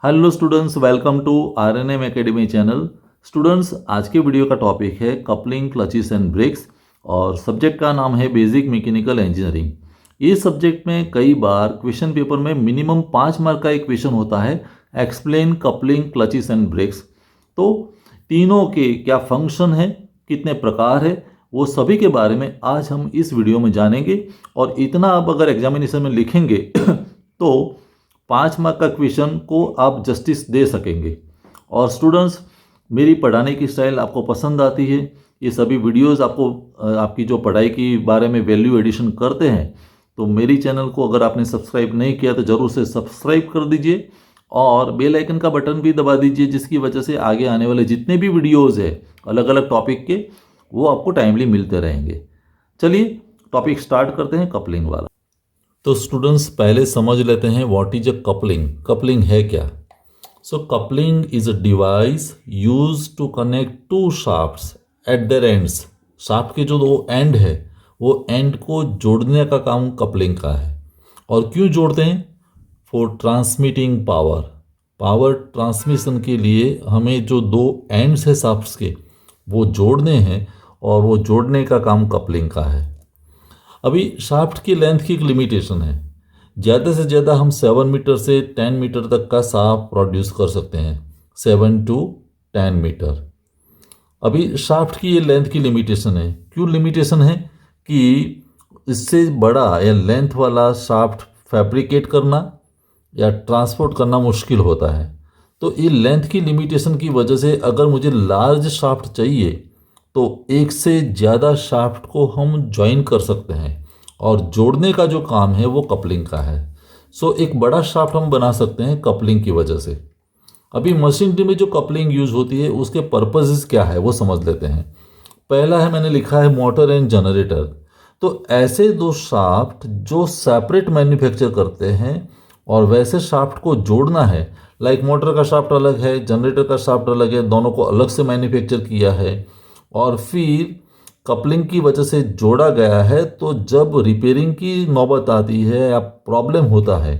Hello students, welcome to RNM academy channel. Students, आज के video का टॉपिक है कपलिंग, क्लचेस एंड ब्रेक्स और सब्जेक्ट का नाम है बेसिक मैकेनिकल इंजीनियरिंग। इस सब्जेक्ट में कई बार क्वेश्चन पेपर में मिनिमम 5 मार्क का एक क्वेश्चन होता है, explain coupling, clutches and brakes. तो तीनों के क्या फंक्शन है, कितने प्रकार है, वो सभी के बारे में आज हम इस वीडियो में जानेंगे। और इतना आप अगर एग्जामिनेशन में लिखेंगे तो 5 मार्क का क्वेश्चन को आप जस्टिस दे सकेंगे। और स्टूडेंट्स, मेरी पढ़ाने की स्टाइल आपको पसंद आती है, ये सभी वीडियोस आपको आपकी जो पढ़ाई की बारे में वैल्यू एडिशन करते हैं, तो मेरी चैनल को अगर आपने सब्सक्राइब नहीं किया तो ज़रूर से सब्सक्राइब कर दीजिए और बेल आइकन का बटन भी दबा दीजिए, जिसकी वजह से आगे आने वाले जितने भी वीडियोज़ है अलग अलग टॉपिक के, वो आपको टाइमली मिलते रहेंगे। चलिए टॉपिक स्टार्ट करते हैं, कपलिंग वाला। तो स्टूडेंट्स, पहले समझ लेते हैं what is a coupling. Coupling है क्या? So coupling is a device use to connect two shafts at their ends. Shaft के जो दो एंड है, वो एंड को जोड़ने का काम कपलिंग का है। और क्यों जोड़ते हैं? For transmitting power. Power transmission के लिए हमें जो दो एंड्स है शाफ्ट्स के, वो जोड़ने हैं, और वो जोड़ने का काम कपलिंग का है। अभी शाफ्ट की लेंथ की एक लिमिटेशन है। ज़्यादा से ज़्यादा हम 7 मीटर से 10 मीटर तक का शाफ्ट प्रोड्यूस कर सकते हैं, 7 to 10 मीटर। अभी शाफ्ट की ये लेंथ की लिमिटेशन है। क्यों लिमिटेशन है? कि इससे बड़ा या लेंथ वाला शाफ्ट फैब्रिकेट करना या ट्रांसपोर्ट करना मुश्किल होता है। तो ये लेंथ की लिमिटेशन की वजह से अगर मुझे लार्ज शाफ्ट चाहिए तो एक से ज़्यादा शाफ्ट को हम ज्वाइन कर सकते हैं, और जोड़ने का जो काम है वो कपलिंग का है। सो एक बड़ा शाफ्ट हम बना सकते हैं कपलिंग की वजह से। अभी मशीनरी में जो कपलिंग यूज होती है उसके पर्पसेस क्या है वो समझ लेते हैं। पहला है, मैंने लिखा है मोटर एंड जनरेटर। तो ऐसे दो शाफ्ट जो सेपरेट मैन्युफैक्चर करते हैं और वैसे शाफ्ट को जोड़ना है। लाइक मोटर का शाफ्ट अलग है, जनरेटर का शाफ्ट अलग है, दोनों को अलग से मैन्युफैक्चर किया है और फिर कपलिंग की वजह से जोड़ा गया है। तो जब रिपेयरिंग की नौबत आती है या प्रॉब्लम होता है,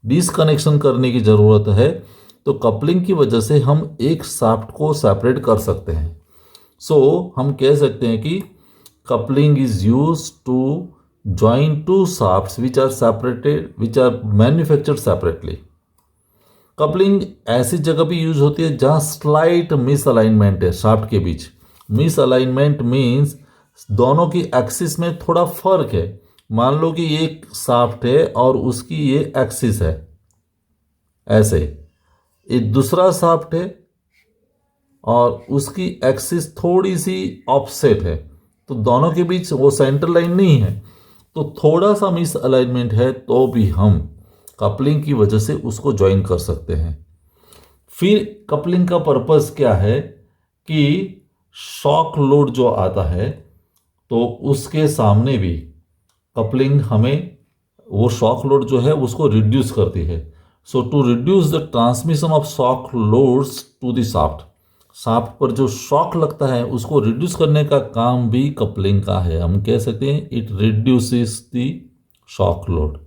डिसकनेक्शन करने की ज़रूरत है, तो कपलिंग की वजह से हम एक शाफ्ट को सेपरेट कर सकते हैं। सो हम कह सकते हैं कि coupling is use to join two shafts which are separated, which are manufactured separately. Coupling ऐसी जगह भी यूज होती है जहां स्लाइट मिस अलाइनमेंट है शाफ्ट के बीच। मिस अलाइनमेंट मीन्स दोनों की एक्सिस में थोड़ा फर्क है। मान लो कि ये एक शाफ्ट है और उसकी ये एक्सिस है, ऐसे ये दूसरा शाफ्ट है और उसकी एक्सिस थोड़ी सी ऑफसेट है, तो दोनों के बीच वो सेंटर लाइन नहीं है, तो थोड़ा सा मिस अलाइनमेंट है, तो भी हम कपलिंग की वजह से उसको ज्वाइन कर सकते हैं। फिर कपलिंग का पर्पस क्या है कि शॉक लोड जो आता है तो उसके सामने भी कपलिंग हमें वो शॉक लोड जो है उसको रिड्यूस करती है। So to reduce the transmission of shock loads to the shaft, shaft पर जो शॉक लगता है उसको रिड्यूस करने का काम भी कपलिंग का है। हम कह सकते हैं it reduces the shock load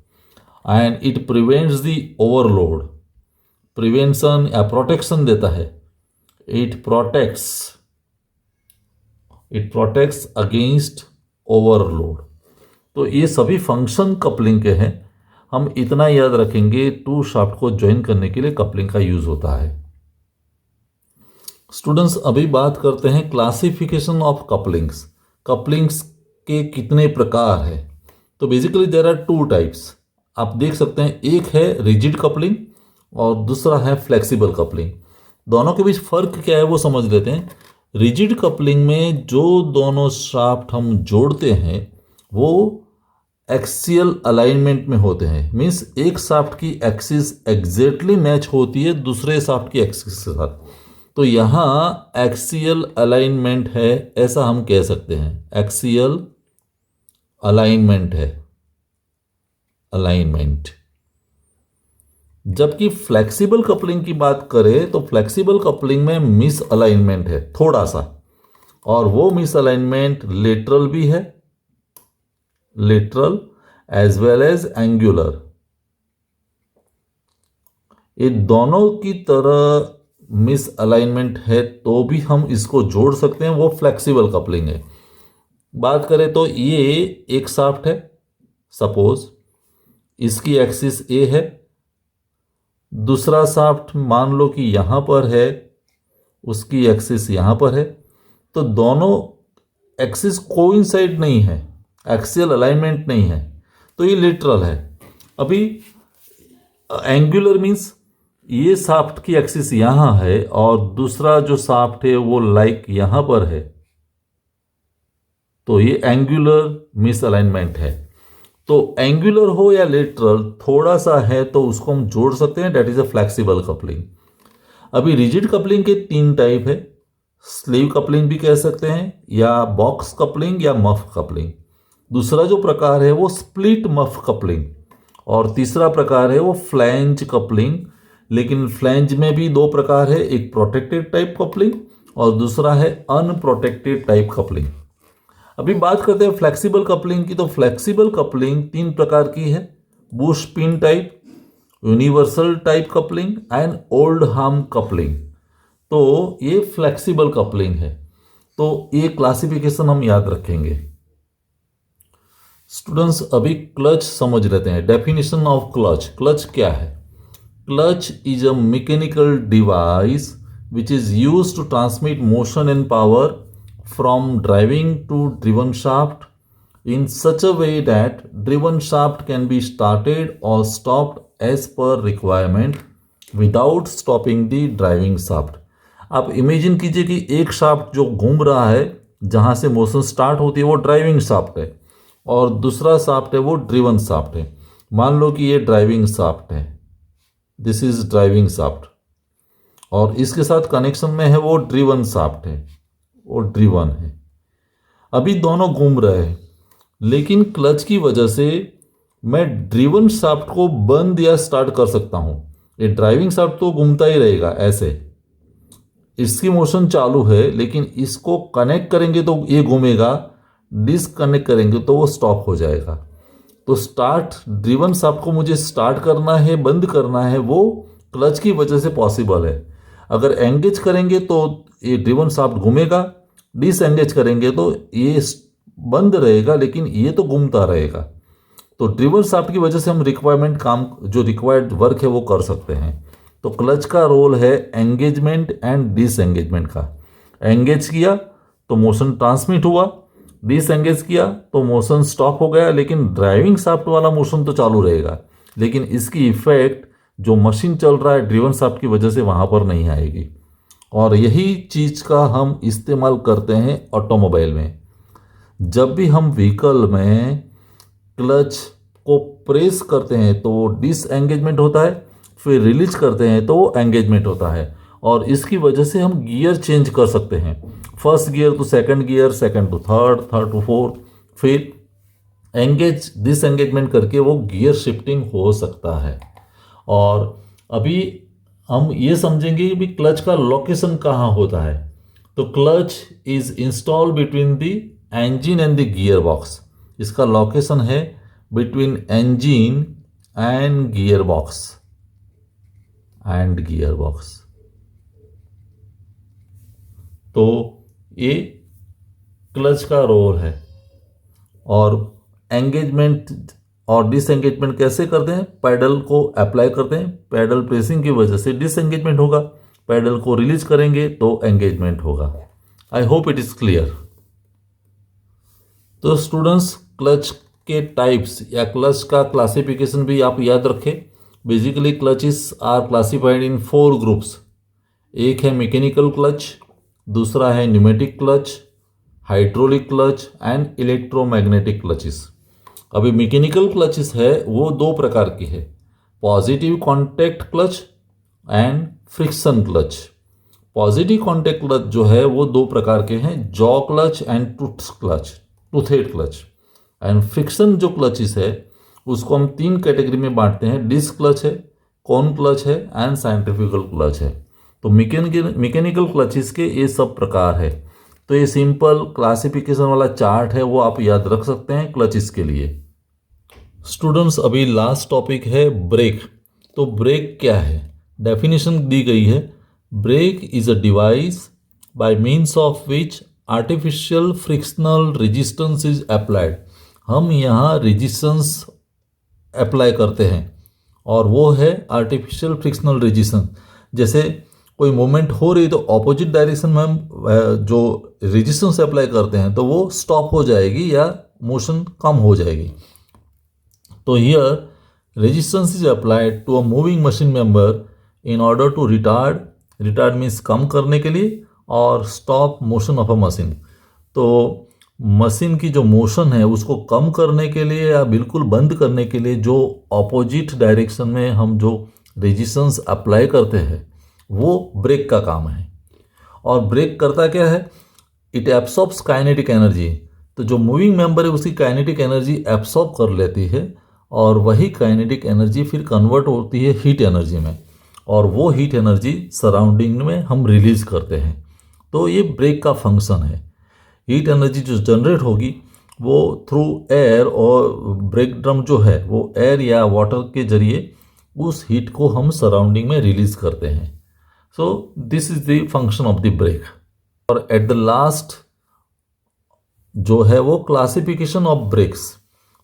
and it prevents the overload. Prevention या प्रोटेक्शन देता है। It protects against overload. तो ये सभी फंक्शन कपलिंग के हैं। हम इतना याद रखेंगे, टू शाफ्ट को ज्वाइन करने के लिए कपलिंग का यूज होता है। स्टूडेंट्स, अभी बात करते हैं क्लासिफिकेशन ऑफ कपलिंग्स। कपलिंग्स के कितने प्रकार हैं? तो बेसिकली देयर आर 2 टाइप्स। आप देख सकते हैं, एक है रिजिड कपलिंग और दूसरा है फ्लेक्सिबल कपलिंग। दोनों के बीच फर्क क्या है वो समझ लेते हैं। रिजिड कपलिंग में जो दोनों शाफ्ट हम जोड़ते हैं वो एक्सियल अलाइनमेंट में होते हैं। मीन्स एक शाफ्ट की एक्सिस एग्जैक्टली मैच होती है दूसरे शाफ्ट की एक्सिस के साथ, तो यहाँ एक्सियल अलाइनमेंट है, ऐसा हम कह सकते हैं। एक्सियल अलाइनमेंट है, अलाइनमेंट। जबकि फ्लेक्सिबल कपलिंग की बात करें तो फ्लेक्सिबल कपलिंग में मिस अलाइनमेंट है थोड़ा सा, और वो मिस अलाइनमेंट लेटरल भी है, lateral as well as angular. ये दोनों की तरह मिस अलाइनमेंट है तो भी हम इसको जोड़ सकते हैं, वो फ्लेक्सिबल कपलिंग है। बात करें तो ये एक शाफ्ट है, सपोज इसकी एक्सिस ए है, दूसरा शाफ्ट मान लो कि यहां पर है, उसकी एक्सिस यहां पर है, तो दोनों एक्सिस कोइंसाइड नहीं है, एक्सियल अलाइनमेंट नहीं है, तो ये लिटरल है। अभी एंगुलर मीन्स ये शाफ्ट की एक्सिस यहां है और दूसरा जो शाफ्ट है वो लाइक यहां पर है, तो ये एंगुलर मिस अलाइनमेंट है। तो एंगुलर हो या लेटरल थोड़ा सा है तो उसको हम जोड़ सकते हैं, that is a flexible coupling. अभी रिजिड कपलिंग के 3 टाइप है, स्लीव कपलिंग भी कह सकते हैं, या बॉक्स कपलिंग, या मफ कपलिंग। दूसरा जो प्रकार है वो स्प्लिट मफ कपलिंग, और तीसरा प्रकार है वो फ्लैंज कपलिंग। लेकिन फ्लैंज में भी 2 प्रकार है, एक प्रोटेक्टेड टाइप कपलिंग और दूसरा है अनप्रोटेक्टेड टाइप कपलिंग। अभी बात करते हैं फ्लेक्सिबल कपलिंग की। तो फ्लेक्सिबल कपलिंग 3 प्रकार की है, Bush pin type, universal type coupling and old harm coupling. तो ये फ्लेक्सिबल कपलिंग है, तो ये क्लासिफिकेशन हम याद रखेंगे। स्टूडेंट्स अभी क्लच समझ लेते हैं, डेफिनेशन ऑफ क्लच। क्लच क्या है? Clutch is a mechanical device which is used to transmit motion and power from driving to driven shaft in such a way that driven shaft can be started or stopped as per requirement without stopping the driving shaft। आप imagine कीजिए कि एक shaft जो घूम रहा है, जहां से मोशन स्टार्ट होती है वो ड्राइविंग शाफ्ट है, और दूसरा शाफ्ट है वो ड्रिवन शाफ्ट है। मान लो कि ये ड्राइविंग शाफ्ट है, दिस इज ड्राइविंग शाफ्ट, और इसके साथ कनेक्शन में है वो ड्रिवन शाफ्ट है, वो ड्रिवन है। अभी दोनों घूम रहे हैं, लेकिन क्लच की वजह से मैं ड्रिवन शाफ्ट को बंद या स्टार्ट कर सकता हूं। ये ड्राइविंग शाफ्ट तो घूमता ही रहेगा ऐसे, इसकी मोशन चालू है, लेकिन इसको कनेक्ट करेंगे तो ये घूमेगा, डिसकनेक्ट करेंगे तो वो स्टॉप हो जाएगा। तो स्टार्ट, ड्रिवन शाफ्ट को मुझे स्टार्ट करना है, बंद करना है, वो क्लच की वजह से पॉसिबल है। अगर एंगेज करेंगे तो ये ड्रिवन शाफ्ट घूमेगा, डिसएंगेज करेंगे तो ये बंद रहेगा, लेकिन ये तो घूमता रहेगा। तो ड्रिवन शाफ्ट की वजह से हम रिक्वायरमेंट काम, जो रिक्वायर्ड वर्क है वो कर सकते हैं। तो क्लच का रोल है एंगेजमेंट एंड डिसएंगेजमेंट का। एंगेज किया तो मोशन ट्रांसमिट हुआ, डिसएंगेज किया तो मोशन स्टॉप हो गया, लेकिन ड्राइविंग शाफ्ट वाला मोशन तो चालू रहेगा, लेकिन इसकी इफेक्ट जो मशीन चल रहा है ड्रिवन शाफ्ट की वजह से वहां पर नहीं आएगी। और यही चीज का हम इस्तेमाल करते हैं ऑटोमोबाइल में। जब भी हम व्हीकल में क्लच को प्रेस करते हैं तो वो डिसएंगेजमेंट होता है, फिर रिलीज करते हैं तो वो एंगेजमेंट होता है, और इसकी वजह से हम गियर चेंज कर सकते हैं, first gear to second gear, second to third, third to fourth, फिर एंगेज डिसएंगेजमेंट करके वो गियर शिफ्टिंग हो सकता है। और अभी हम ये समझेंगे कि क्लच का लोकेशन कहाँ होता है। तो clutch is install between the engine and the gear box. इसका लोकेशन है between engine and gear box, तो ये क्लच का रोल है। और एंगेजमेंट और डिसएंगेजमेंट कैसे करते हैं? पैडल को अप्लाई करते हैं, पैडल प्रेसिंग की वजह से डिसएंगेजमेंट होगा, पैडल को रिलीज करेंगे तो एंगेजमेंट होगा। I hope it is clear. तो स्टूडेंट्स, क्लच के टाइप्स या क्लच का क्लासिफिकेशन भी आप याद रखें। Basically clutches are classified in 4 groups. एक है मैकेनिकल क्लच, दूसरा है pneumatic clutch, hydraulic clutch and electromagnetic clutches. अभी मैकेनिकल क्लचेस है वो 2 प्रकार की है, positive contact clutch and friction clutch. Positive contact clutch जो है वो 2 प्रकार के हैं, jaw clutch and toothed clutch. And friction जो क्लचेस है उसको हम 3 कैटेगरी में बांटते हैं, डिस्क क्लच है, कॉन क्लच है एंड साइंट्रिफ्यूगल क्लच है। तो मैकेनिकल क्लचेस के ये सब प्रकार है। तो ये सिंपल क्लासिफिकेशन वाला चार्ट है, वो आप याद रख सकते हैं क्लचेस के लिए। स्टूडेंट्स, अभी लास्ट टॉपिक है ब्रेक। तो ब्रेक क्या है? डेफिनेशन दी गई है, brake is a device by means of which artificial frictional resistance is applied. हम यहाँ रेजिस्टेंस अप्लाई करते हैं और वो है आर्टिफिशियल फ्रिक्शनल रेजिस्टेंस। जैसे कोई मूवमेंट हो रही तो ऑपोजिट डायरेक्शन में हम जो रेजिस्टेंस अप्लाई करते हैं तो वो स्टॉप हो जाएगी या मोशन कम हो जाएगी। तो here resistance is applied to a moving machine member in order to retard means कम करने के लिए, और stop motion of a machine, तो मशीन की जो मोशन है उसको कम करने के लिए या बिल्कुल बंद करने के लिए जो ऑपोजिट डायरेक्शन में हम जो रेजिस्टेंस अप्लाई करते हैं वो ब्रेक का काम है। और ब्रेक करता क्या है, इट एब्सॉर्ब्स काइनेटिक एनर्जी। तो जो मूविंग मेंबर है उसकी काइनेटिक एनर्जी एब्सॉर्ब कर लेती है और वही काइनेटिक एनर्जी फिर कन्वर्ट होती है हीट एनर्जी में, और वो हीट एनर्जी सराउंडिंग में हम रिलीज करते हैं। तो ये ब्रेक का फंक्शन है। हीट एनर्जी जो जनरेट होगी वो थ्रू एयर, और ब्रेक ड्रम जो है वो एयर या वाटर के जरिए उस हीट को हम सराउंडिंग में रिलीज करते हैं। So this is the function of the brake. और एट द लास्ट जो है वो क्लासिफिकेशन ऑफ ब्रेक्स।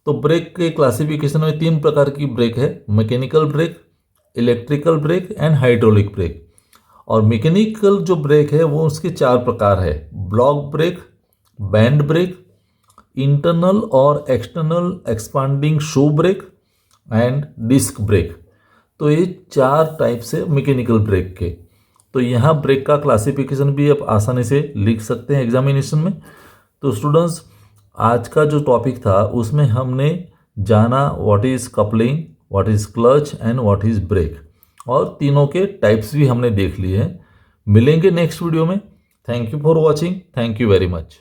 तो ब्रेक के क्लासिफिकेशन में 3 प्रकार की ब्रेक है, mechanical brake, electrical brake and hydraulic brake. और मैकेनिकल जो ब्रेक है वो उसके 4 प्रकार है, block brake, band brake, internal और external expanding shoe brake and disc brake. तो ये 4 टाइप से मैकेनिकल ब्रेक के। तो यहाँ ब्रेक का क्लासिफिकेशन भी आप आसानी से लिख सकते हैं एग्जामिनेशन में। तो स्टूडेंट्स, आज का जो टॉपिक था उसमें हमने जाना what is coupling, what is clutch and what is brake, और तीनों के टाइप्स भी हमने देख लिए हैं। मिलेंगे नेक्स्ट वीडियो में। Thank you for watching. Thank you very much.